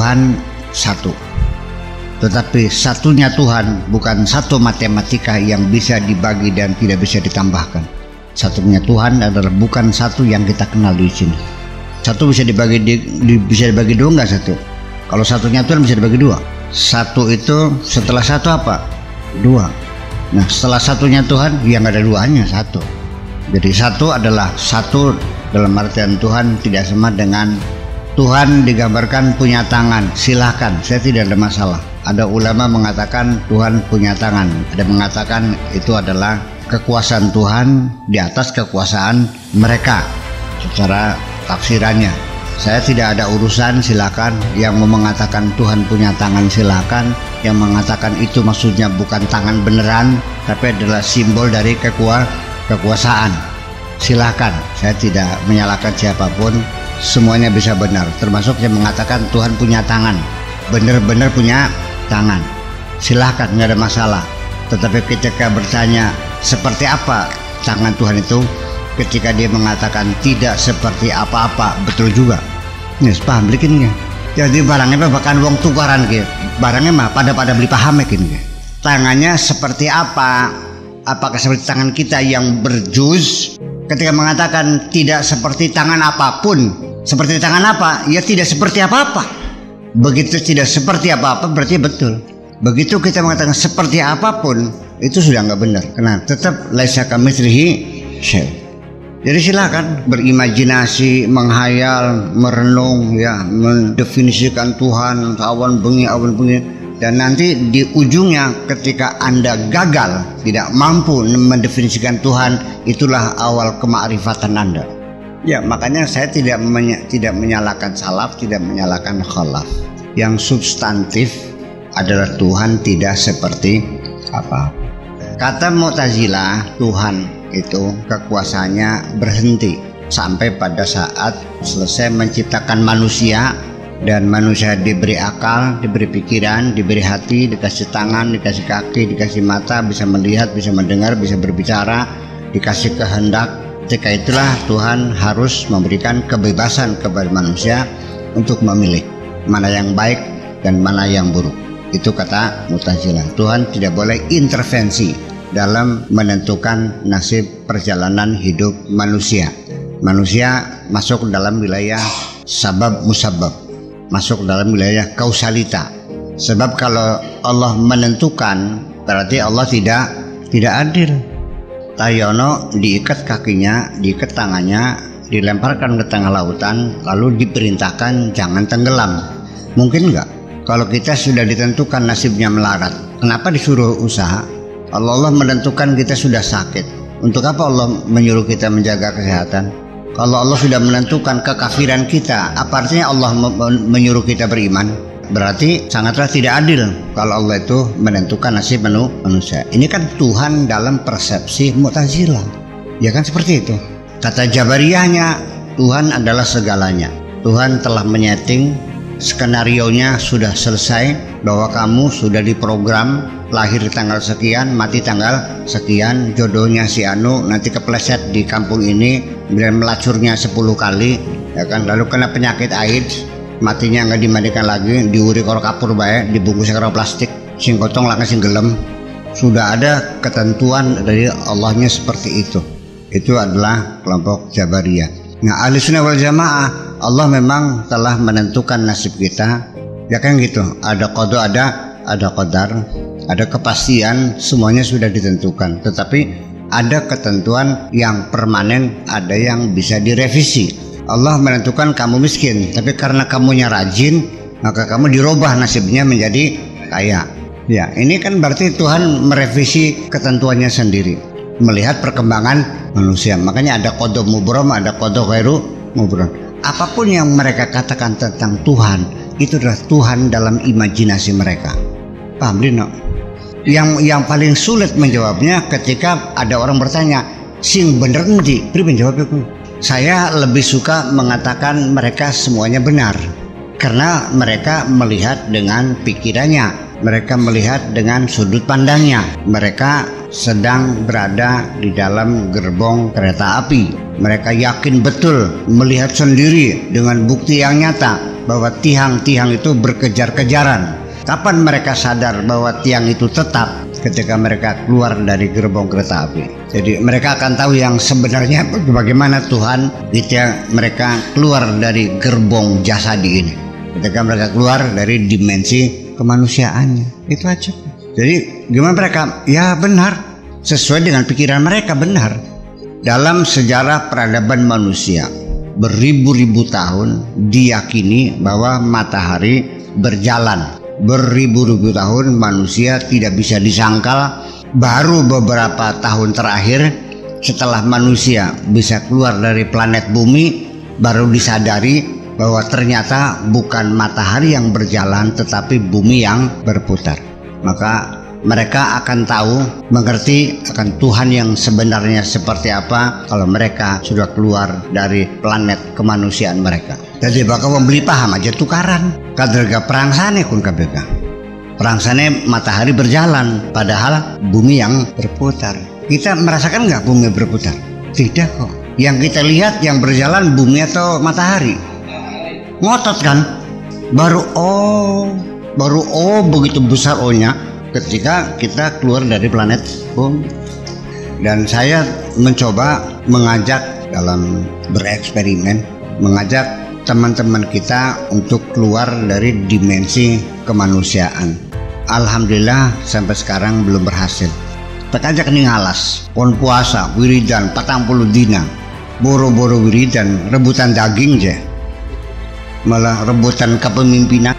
Tuhan satu. Tetapi satunya Tuhan bukan satu matematika yang bisa dibagi dan tidak bisa ditambahkan. Satunya Tuhan adalah bukan satu yang kita kenal di sini. Satu bisa dibagi bisa dibagi dua nggak satu? Kalau satunya Tuhan bisa dibagi dua. Satu itu setelah satu apa? Dua. Nah setelah satunya Tuhan yang ada duanya satu. Jadi satu adalah satu dalam artian Tuhan tidak sama dengan Tuhan digambarkan punya tangan. Silahkan, saya tidak ada masalah. Ada ulama mengatakan Tuhan punya tangan, ada mengatakan itu adalah kekuasaan Tuhan di atas kekuasaan mereka secara tafsirannya. Saya tidak ada urusan, silakan. Yang mau mengatakan Tuhan punya tangan silakan. Yang mengatakan itu maksudnya bukan tangan beneran, tapi adalah simbol dari kekuasaan. Silakan, saya tidak menyalahkan siapapun. Semuanya bisa benar, termasuk yang mengatakan Tuhan punya tangan, benar-benar punya tangan. Silahkan, nggak ada masalah. Tetapi ketika bertanya seperti apa tangan Tuhan itu, ketika dia mengatakan tidak seperti apa-apa, betul juga. Nih, paham bikinnya. Jadi barangnya bahkan wong tukaran gitu. Barangnya mah pada beli paham gitu. Tangannya seperti apa? Apakah seperti tangan kita yang berjus? Ketika mengatakan tidak seperti tangan apapun, seperti tangan apa? Ya tidak seperti apa-apa. Begitu tidak seperti apa-apa berarti betul. Begitu kita mengatakan seperti apapun, itu sudah nggak benar. Karena tetap laisa kamitslihi syai'. Jadi silakan berimajinasi, menghayal, merenung, ya, mendefinisikan Tuhan awan bengi, dan nanti di ujungnya ketika Anda gagal, tidak mampu mendefinisikan Tuhan, itulah awal kemakrifatan Anda. Ya, makanya saya tidak menyalahkan salaf, tidak menyalahkan khalaf. Yang substantif adalah Tuhan tidak seperti apa. Kata Mu'tazilah, Tuhan itu kekuasaannya berhenti sampai pada saat selesai menciptakan manusia, dan manusia diberi akal, diberi pikiran, diberi hati, dikasih tangan, dikasih kaki, dikasih mata, bisa melihat, bisa mendengar, bisa berbicara, dikasih kehendak. Ketika itulah Tuhan harus memberikan kebebasan kepada manusia untuk memilih mana yang baik dan mana yang buruk. Itu kata Mu'tazilah. Tuhan tidak boleh intervensi dalam menentukan nasib perjalanan hidup manusia. Manusia masuk dalam wilayah sabab musabab, masuk dalam wilayah kausalita. Sebab kalau Allah menentukan berarti Allah tidak adil. Tayono diikat kakinya, diikat tangannya, dilemparkan ke tengah lautan, lalu diperintahkan jangan tenggelam. Mungkin enggak? Kalau kita sudah ditentukan nasibnya melarat, kenapa disuruh usaha? Allah menentukan kita sudah sakit, untuk apa Allah menyuruh kita menjaga kesehatan? Kalau Allah sudah menentukan kekafiran kita, apa artinya Allah menyuruh kita beriman? Berarti sangatlah tidak adil kalau Allah itu menentukan nasib manusia. Ini kan Tuhan dalam persepsi Mu'tazilah, ya kan seperti itu. Kata Jabariyahnya, Tuhan adalah segalanya. Tuhan telah menyeting, skenarionya sudah selesai, bahwa kamu sudah diprogram lahir tanggal sekian, mati tanggal sekian, jodohnya si Anu, nanti kepleset di kampung ini, kemudian melacurnya 10 kali, ya kan, lalu kena penyakit AIDS, matinya nggak dimandikan lagi, diuri karo kapur bae, dibungkus karo plastik, sing gotong langsung sing gelem. Sudah ada ketentuan dari Allahnya seperti itu. Itu adalah kelompok Jabariyah. Nah, Ahlussunnah wal Jamaah, Allah memang telah menentukan nasib kita, ya kan gitu. Ada qada, ada qadar, ada kepastian, semuanya sudah ditentukan. Tetapi ada ketentuan yang permanen, ada yang bisa direvisi. Allah menentukan kamu miskin, tapi karena kamunya rajin, maka kamu dirubah nasibnya menjadi kaya. Ya, ini kan berarti Tuhan merevisi ketentuannya sendiri, melihat perkembangan manusia. Makanya ada qada mubram, ada qada ghairu mubram. Apapun yang mereka katakan tentang Tuhan, itu adalah Tuhan dalam imajinasi mereka. Paham Dino? Yang paling sulit menjawabnya ketika ada orang bertanya, sing bener endi? Pripun jawabku? Saya lebih suka mengatakan mereka semuanya benar, karena mereka melihat dengan pikirannya, mereka melihat dengan sudut pandangnya, mereka sedang berada di dalam gerbong kereta api. Mereka yakin betul, melihat sendiri dengan bukti yang nyata bahwa tiang-tiang itu berkejar-kejaran. Kapan mereka sadar bahwa tiang itu tetap? Ketika mereka keluar dari gerbong kereta api. Jadi mereka akan tahu yang sebenarnya bagaimana Tuhan ketika mereka keluar dari gerbong jasadi ini. Ketika mereka keluar dari dimensi kemanusiaannya. Itu aja. Jadi gimana mereka? Ya benar, sesuai dengan pikiran mereka benar. Dalam sejarah peradaban manusia, beribu-ribu tahun diyakini bahwa matahari berjalan. Beribu-ribu tahun manusia tidak bisa disangkal. Baru beberapa tahun terakhir setelah manusia bisa keluar dari planet bumi, baru disadari bahwa ternyata bukan matahari yang berjalan tetapi bumi yang berputar. Maka mereka akan tahu, mengerti akan Tuhan yang sebenarnya seperti apa kalau mereka sudah keluar dari planet kemanusiaan mereka. Jadi bakal membeli paham aja tukaran. Kaderga perang sana kun KBK. Perang sana matahari berjalan, padahal bumi yang berputar. Kita merasakan nggak bumi berputar? Tidak kok. Yang kita lihat yang berjalan bumi atau matahari? Ngotot kan? Baru begitu besar O-nya ketika kita keluar dari planet bumi. Dan saya mencoba mengajak dalam bereksperimen, mengajak teman-teman kita untuk keluar dari dimensi kemanusiaan. Alhamdulillah sampai sekarang belum berhasil. Tak ajak nih ngalas, pon puasa, wiridan, 40 dina, boro-boro wiridan, rebutan daging je, malah rebutan kepemimpinan.